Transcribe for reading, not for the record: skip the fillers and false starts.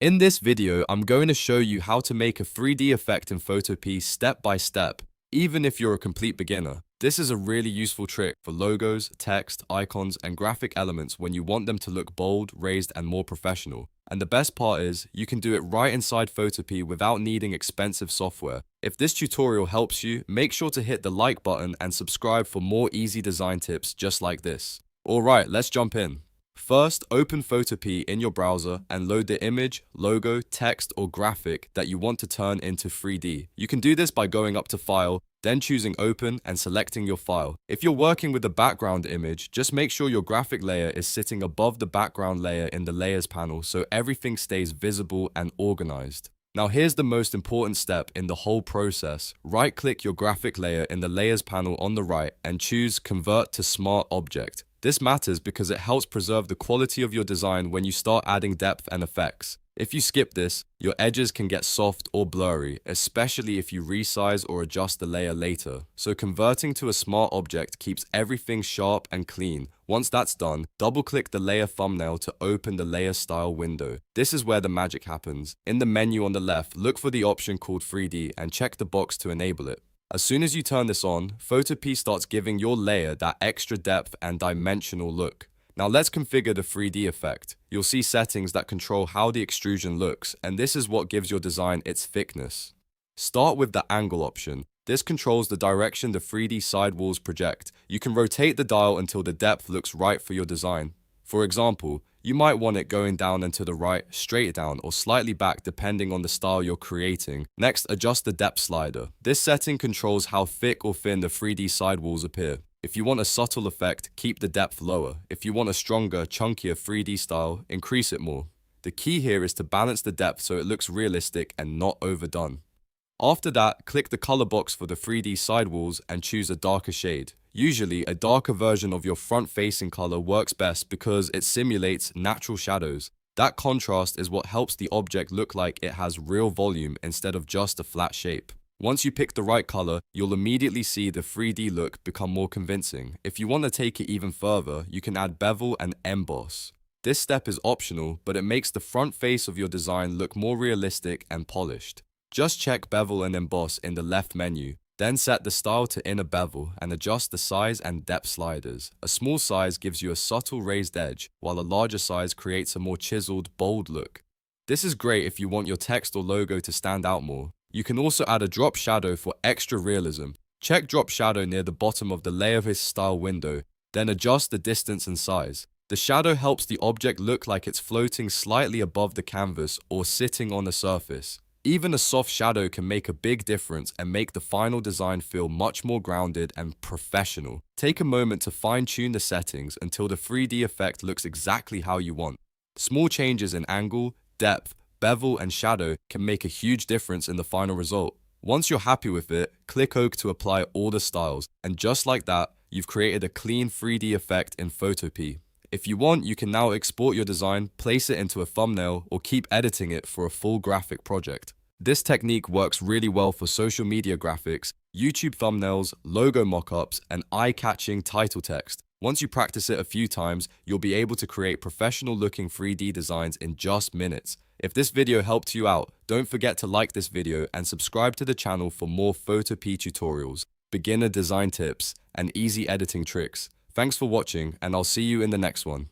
In this video, I'm going to show you how to make a 3D effect in Photopea step by step, even if you're a complete beginner. This is a really useful trick for logos, text, icons, and graphic elements when you want them to look bold, raised, and more professional. And the best part is, you can do it right inside Photopea without needing expensive software. If this tutorial helps you, make sure to hit the like button and subscribe for more easy design tips just like this. Alright, let's jump in. First, open Photopea in your browser and load the image, logo, text, or graphic that you want to turn into 3D. You can do this by going up to File, then choosing Open and selecting your file. If you're working with a background image, just make sure your graphic layer is sitting above the background layer in the Layers panel so everything stays visible and organized. Now here's the most important step in the whole process. Right-click your graphic layer in the Layers panel on the right and choose Convert to Smart Object. This matters because it helps preserve the quality of your design when you start adding depth and effects. If you skip this, your edges can get soft or blurry, especially if you resize or adjust the layer later. So converting to a smart object keeps everything sharp and clean. Once that's done, double-click the layer thumbnail to open the layer style window. This is where the magic happens. In the menu on the left, look for the option called 3D and check the box to enable it. As soon as you turn this on, Photopea starts giving your layer that extra depth and dimensional look. Now let's configure the 3D effect. You'll see settings that control how the extrusion looks, and this is what gives your design its thickness. Start with the angle option. This controls the direction the 3D sidewalls project. You can rotate the dial until the depth looks right for your design. For example, you might want it going down and to the right, straight down, or slightly back depending on the style you're creating. Next, adjust the depth slider. This setting controls how thick or thin the 3D sidewalls appear. If you want a subtle effect, keep the depth lower. If you want a stronger, chunkier 3D style, increase it more. The key here is to balance the depth so it looks realistic and not overdone. After that, click the color box for the 3D sidewalls and choose a darker shade. Usually, a darker version of your front-facing color works best because it simulates natural shadows. That contrast is what helps the object look like it has real volume instead of just a flat shape. Once you pick the right color, you'll immediately see the 3D look become more convincing. If you want to take it even further, you can add Bevel and Emboss. This step is optional, but it makes the front face of your design look more realistic and polished. Just check Bevel and Emboss in the left menu. Then set the style to inner bevel and adjust the size and depth sliders. A small size gives you a subtle raised edge, while a larger size creates a more chiseled, bold look. This is great if you want your text or logo to stand out more. You can also add a drop shadow for extra realism. Check drop shadow near the bottom of the layer style window, then adjust the distance and size. The shadow helps the object look like it's floating slightly above the canvas or sitting on a surface. Even a soft shadow can make a big difference and make the final design feel much more grounded and professional. Take a moment to fine-tune the settings until the 3D effect looks exactly how you want. Small changes in angle, depth, bevel, and shadow can make a huge difference in the final result. Once you're happy with it, click OK to apply all the styles, and just like that, you've created a clean 3D effect in Photopea. If you want, you can now export your design, place it into a thumbnail, or keep editing it for a full graphic project. This technique works really well for social media graphics, YouTube thumbnails, logo mockups, and eye-catching title text. Once you practice it a few times, you'll be able to create professional-looking 3D designs in just minutes. If this video helped you out, don't forget to like this video and subscribe to the channel for more Photopea tutorials, beginner design tips, and easy editing tricks. Thanks for watching, and I'll see you in the next one.